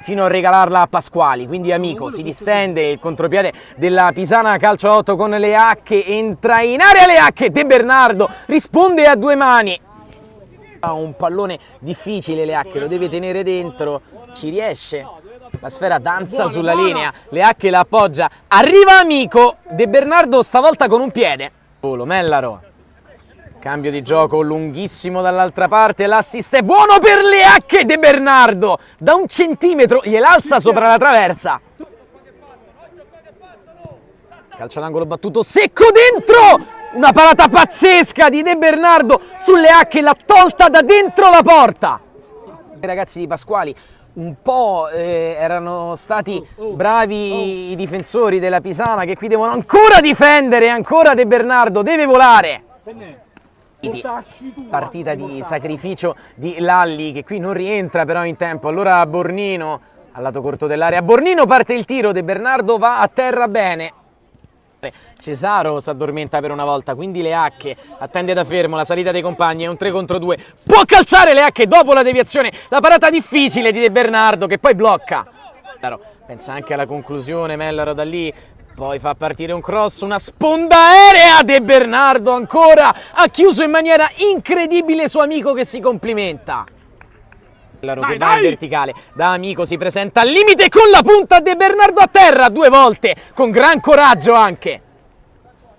fino a regalarla a Pasquali, quindi Amico si distende, il contropiede della Pisana, calcio a 8 con Leacche, entra in area Leacche, De Bernardo risponde a due mani. Ha un pallone difficile Leacche, lo deve tenere dentro, ci riesce, la sfera danza sulla linea, Leacche la appoggia, arriva Amico, De Bernardo stavolta con un piede. Volo, Mellaro, cambio di gioco lunghissimo dall'altra parte, l'assist è buono per Leacche, De Bernardo da un centimetro gliel'alza sopra la traversa. Calcio d'angolo battuto secco dentro, una parata pazzesca di De Bernardo su Leacche, l'ha tolta da dentro la porta. I ragazzi di Pasquali un po' erano stati bravi i difensori della Pisana che qui devono ancora difendere, ancora De Bernardo deve volare. Partita di sacrificio di Lalli che qui non rientra però in tempo, allora Bornino al lato corto dell'area, Bornino parte il tiro, De Bernardo va a terra bene. Cesaro si addormenta per una volta, quindi Leacche attende da fermo la salita dei compagni, è un 3 contro 2, può calciare Leacche dopo la deviazione, la parata difficile di De Bernardo che poi blocca. Pensa anche alla conclusione Mellaro da lì, poi fa partire un cross, una sponda aerea, De Bernardo ancora ha chiuso in maniera incredibile suo Amico che si complimenta. Mellaro che va in verticale, da Amico si presenta al limite con la punta, De Bernardo a terra due volte, con gran coraggio anche.